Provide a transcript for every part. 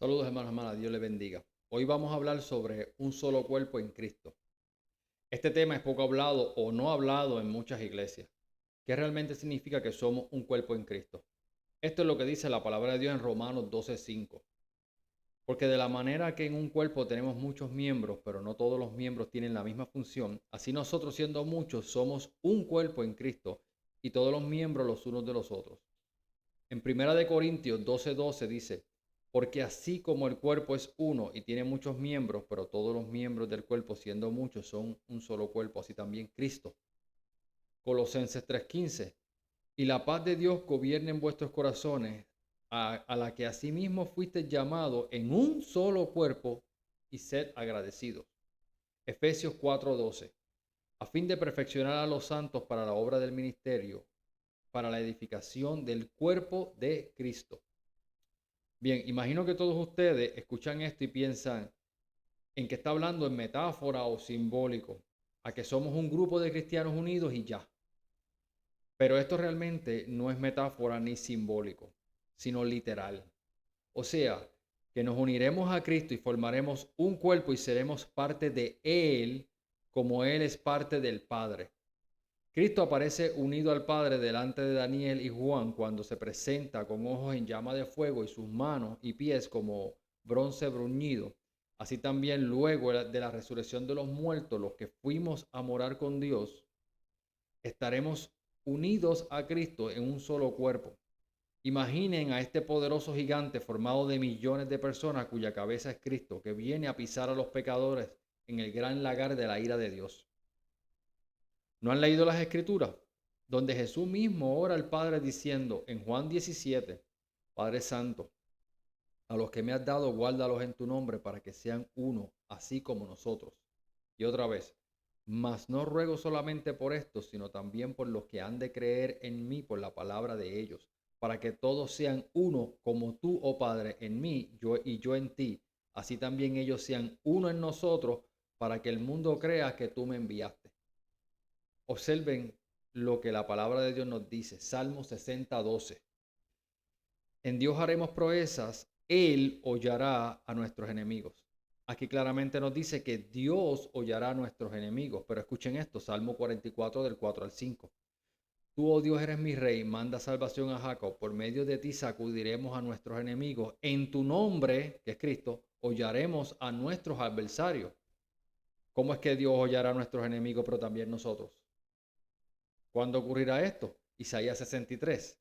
Saludos hermanos, hermanas, Dios les bendiga. Hoy vamos a hablar sobre un solo cuerpo en Cristo. Este tema es poco hablado o no hablado en muchas iglesias. ¿Qué realmente significa que somos un cuerpo en Cristo? Esto es lo que dice la palabra de Dios en Romanos 12:5. Porque de la manera que en un cuerpo tenemos muchos miembros, pero no todos los miembros tienen la misma función, así nosotros siendo muchos somos un cuerpo en Cristo y todos los miembros los unos de los otros. En Primera de Corintios 12:12 dice, porque así como el cuerpo es uno y tiene muchos miembros, pero todos los miembros del cuerpo siendo muchos son un solo cuerpo, así también Cristo. Colosenses 3:15, y la paz de Dios gobierne en vuestros corazones, a la que asimismo fuiste llamado en un solo cuerpo y sed agradecidos. Efesios 4:12, a fin de perfeccionar a los santos para la obra del ministerio, para la edificación del cuerpo de Cristo. Bien, imagino que todos ustedes escuchan esto y piensan en que está hablando en metáfora o simbólico, a que somos un grupo de cristianos unidos y ya. Pero esto realmente no es metáfora ni simbólico, sino literal. O sea, que nos uniremos a Cristo y formaremos un cuerpo y seremos parte de Él como Él es parte del Padre. Cristo aparece unido al Padre delante de Daniel y Juan cuando se presenta con ojos en llama de fuego y sus manos y pies como bronce bruñido. Así también luego de la resurrección de los muertos, los que fuimos a morar con Dios, estaremos unidos a Cristo en un solo cuerpo. Imaginen a este poderoso gigante formado de millones de personas cuya cabeza es Cristo, que viene a pisar a los pecadores en el gran lagar de la ira de Dios. ¿No han leído las Escrituras? Donde Jesús mismo ora al Padre diciendo en Juan 17, Padre Santo, a los que me has dado, guárdalos en tu nombre para que sean uno, así como nosotros. Y otra vez, mas no ruego solamente por estos, sino también por los que han de creer en mí por la palabra de ellos, para que todos sean uno, como tú, oh Padre, en mí, yo y yo en ti, así también ellos sean uno en nosotros, para que el mundo crea que tú me enviaste. Observen lo que la palabra de Dios nos dice. Salmo 60:12. En Dios haremos proezas, Él hollará a nuestros enemigos. Aquí claramente nos dice que Dios hollará a nuestros enemigos. Pero escuchen esto, Salmo 44 del 4 al 5. Tú, oh Dios, eres mi rey, manda salvación a Jacob. Por medio de ti sacudiremos a nuestros enemigos. En tu nombre, que es Cristo, hollaremos a nuestros adversarios. ¿Cómo es que Dios hollará a nuestros enemigos, pero también nosotros? ¿Cuándo ocurrirá esto? Isaías 63.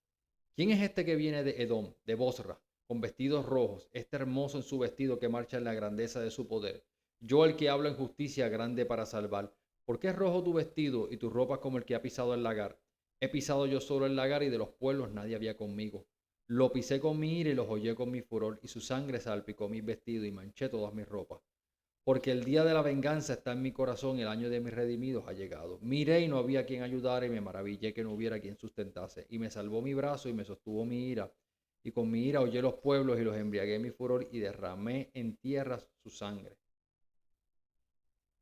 ¿Quién es este que viene de Edom, de Bosra, con vestidos rojos, este hermoso en su vestido que marcha en la grandeza de su poder? Yo el que hablo en justicia grande para salvar. ¿Por qué es rojo tu vestido y tu ropa como el que ha pisado el lagar? He pisado yo solo el lagar y de los pueblos nadie había conmigo. Lo pisé con mi ira y los hollé con mi furor y su sangre salpicó mis vestidos y manché todas mis ropas. Porque el día de la venganza está en mi corazón, el año de mis redimidos ha llegado. Miré y no había quien ayudara y me maravillé que no hubiera quien sustentase. Y me salvó mi brazo y me sostuvo mi ira. Y con mi ira hollé los pueblos y los embriagué mi furor y derramé en tierras su sangre.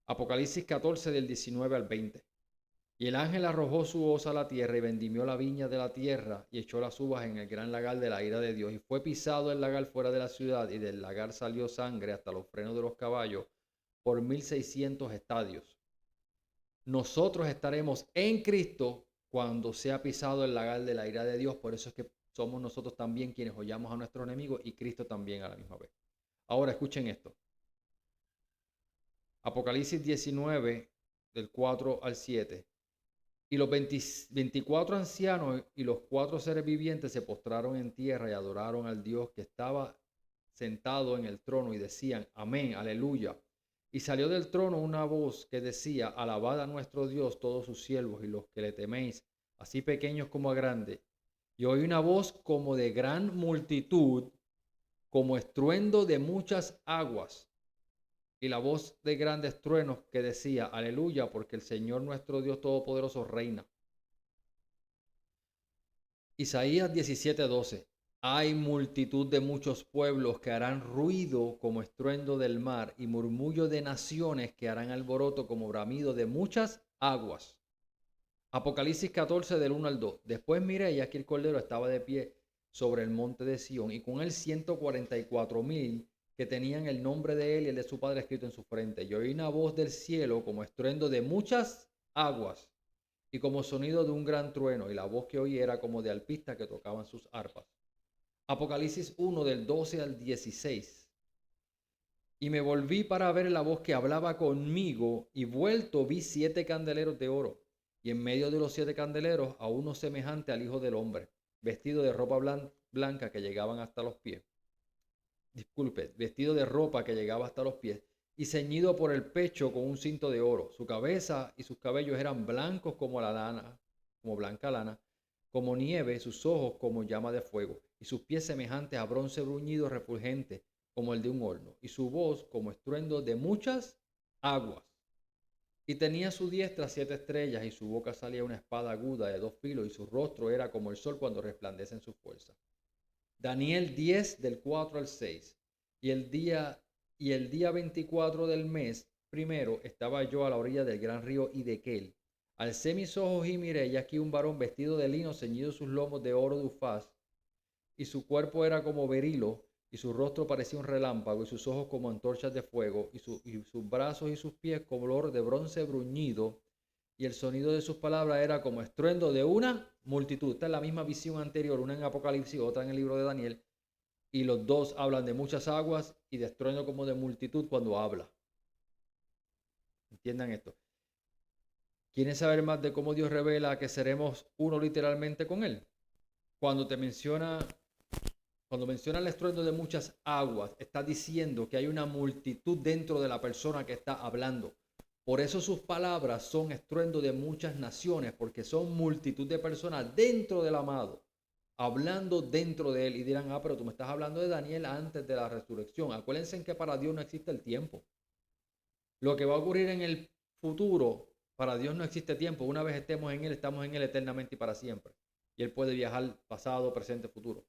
Apocalipsis 14 del 19 al 20. Y el ángel arrojó su hoz a la tierra y vendimió la viña de la tierra y echó las uvas en el gran lagar de la ira de Dios. Y fue pisado el lagar fuera de la ciudad y del lagar salió sangre hasta los frenos de los caballos por 1600 estadios. Nosotros estaremos en Cristo cuando sea pisado el lagar de la ira de Dios. Por eso es que somos nosotros también quienes hollamos a nuestros enemigos y Cristo también a la misma vez. Ahora escuchen esto. Apocalipsis 19 del 4 al 7. Y los 24 ancianos y los 4 seres vivientes se postraron en tierra y adoraron al Dios que estaba sentado en el trono y decían, amén, aleluya. Y salió del trono una voz que decía, alabad a nuestro Dios todos sus siervos y los que le teméis, así pequeños como a grandes. Y oí una voz como de gran multitud, como estruendo de muchas aguas y la voz de grandes truenos que decía, aleluya, porque el Señor nuestro Dios Todopoderoso reina. Isaías 17:12. Hay multitud de muchos pueblos que harán ruido como estruendo del mar y murmullo de naciones que harán alboroto como bramido de muchas aguas. Apocalipsis 14 del 1 al 2. Después miré y aquí el Cordero estaba de pie sobre el monte de Sión y con él 144,000 que tenían el nombre de él y el de su padre escrito en su frente. Y oí una voz del cielo como estruendo de muchas aguas y como sonido de un gran trueno, y la voz que oí era como de alpistas que tocaban sus arpas. Apocalipsis 1 del 12 al 16. Y me volví para ver la voz que hablaba conmigo, y vuelto vi 7 candeleros de oro, y en medio de los 7 candeleros a uno semejante al Hijo del Hombre, vestido de ropa blanca que llegaban hasta los pies. Disculpe, vestido de ropa que llegaba hasta los pies, y ceñido por el pecho con un cinto de oro. Su cabeza y sus cabellos eran blancos como la lana, como blanca lana, como nieve, sus ojos como llama de fuego, y sus pies semejantes a bronce bruñido refulgente, como el de un horno, y su voz como estruendo de muchas aguas. Y tenía a su diestra 7 estrellas, y su boca salía una espada aguda de 2 filos, y su rostro era como el sol cuando resplandece en su fuerza. Daniel 10 del 4 al 6. Y el día 24 del mes primero estaba yo a la orilla del gran río Hidekel. Alcé mis ojos y miré, y aquí un varón vestido de lino, ceñido sus lomos de oro de Ufaz, y su cuerpo era como berilo, y su rostro parecía un relámpago, y sus ojos como antorchas de fuego, y sus brazos y sus pies color de bronce bruñido, y el sonido de sus palabras era como estruendo de una multitud. Esta es la misma visión anterior, una en Apocalipsis, otra en el libro de Daniel, y los dos hablan de muchas aguas y de estruendo como de multitud cuando habla. Entiendan esto. ¿Quieren saber más de cómo Dios revela que seremos uno literalmente con Él? Cuando menciona el estruendo de muchas aguas, está diciendo que hay una multitud dentro de la persona que está hablando. Por eso sus palabras son estruendo de muchas naciones, porque son multitud de personas dentro del amado, hablando dentro de él. Y dirán, pero tú me estás hablando de Daniel antes de la resurrección. Acuérdense en que para Dios no existe el tiempo. Lo que va a ocurrir en el futuro, para Dios no existe tiempo. Una vez estemos en él, estamos en él eternamente y para siempre. Y él puede viajar pasado, presente, futuro.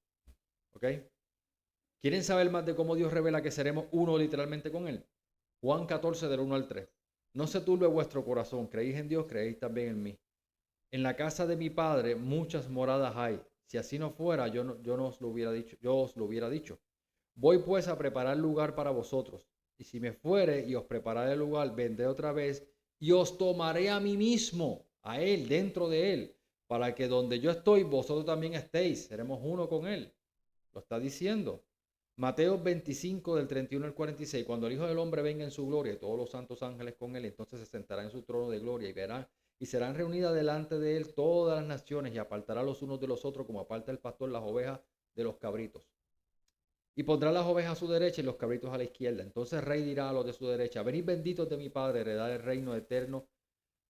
¿Ok? ¿Quieren saber más de cómo Dios revela que seremos uno literalmente con él? Juan 14 del 1 al 3. No se turbe vuestro corazón, creéis en Dios, creéis también en mí. En la casa de mi padre muchas moradas hay. Si así no fuera, yo os lo hubiera dicho. Voy pues a preparar lugar para vosotros. Y si me fuere y os prepararé el lugar, vendré otra vez y os tomaré a mí mismo, a él, dentro de él, para que donde yo estoy, vosotros también estéis. Seremos uno con él. Lo está diciendo. Mateo 25 del 31 al 46. Cuando el Hijo del Hombre venga en su gloria y todos los santos ángeles con él, entonces se sentará en su trono de gloria y verá y serán reunidas delante de él todas las naciones, y apartará los unos de los otros como aparta el pastor las ovejas de los cabritos. Y pondrá las ovejas a su derecha y los cabritos a la izquierda. Entonces el rey dirá a los de su derecha: venid benditos de mi Padre, heredad el reino eterno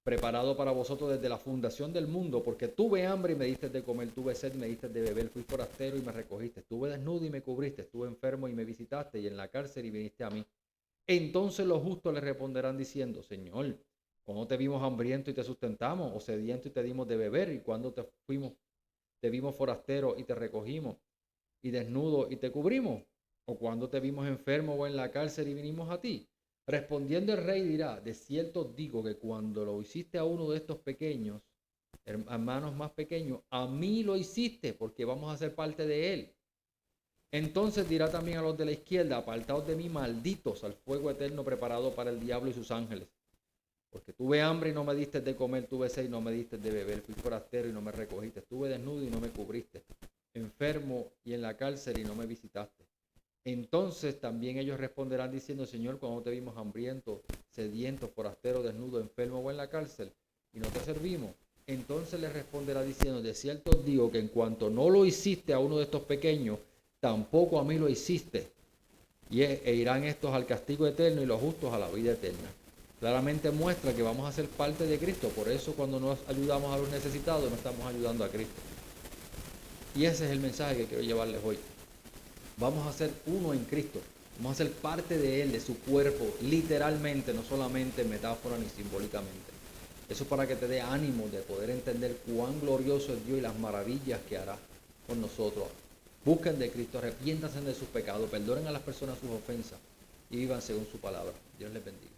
preparado para vosotros desde la fundación del mundo, porque tuve hambre y me diste de comer, tuve sed y me diste de beber, fui forastero y me recogiste, estuve desnudo y me cubriste, estuve enfermo y me visitaste, y en la cárcel y viniste a mí. Entonces los justos le responderán diciendo: Señor, ¿cuándo te vimos hambriento y te sustentamos, o sediento y te dimos de beber? ¿Y cuando te vimos forastero y te recogimos, y desnudo y te cubrimos? ¿O cuando te vimos enfermo o en la cárcel y vinimos a ti? Respondiendo el rey dirá: de cierto os digo que cuando lo hiciste a uno de estos pequeños, hermanos más pequeños, a mí lo hiciste, porque vamos a ser parte de él. Entonces dirá también a los de la izquierda: apartaos de mí, malditos, al fuego eterno preparado para el diablo y sus ángeles. Porque tuve hambre y no me diste de comer, tuve sed y no me diste de beber, fui forastero y no me recogiste, estuve desnudo y no me cubriste, enfermo y en la cárcel y no me visitaste. Entonces también ellos responderán diciendo: Señor, cuando te vimos hambriento, sediento, forastero, desnudo, enfermo o en la cárcel y no te servimos. Entonces les responderá diciendo: de cierto os digo que en cuanto no lo hiciste a uno de estos pequeños, tampoco a mí lo hiciste. E irán estos al castigo eterno y los justos a la vida eterna. Claramente muestra que vamos a ser parte de Cristo. Por eso cuando nos ayudamos a los necesitados, no estamos ayudando a Cristo. Y ese es el mensaje que quiero llevarles hoy. Vamos a ser uno en Cristo. Vamos a ser parte de Él, de su cuerpo, literalmente, no solamente en metáfora ni simbólicamente. Eso es para que te dé ánimo de poder entender cuán glorioso es Dios y las maravillas que hará con nosotros. Busquen de Cristo, arrepiéntanse de sus pecados, perdonen a las personas sus ofensas y vivan según su palabra. Dios les bendiga.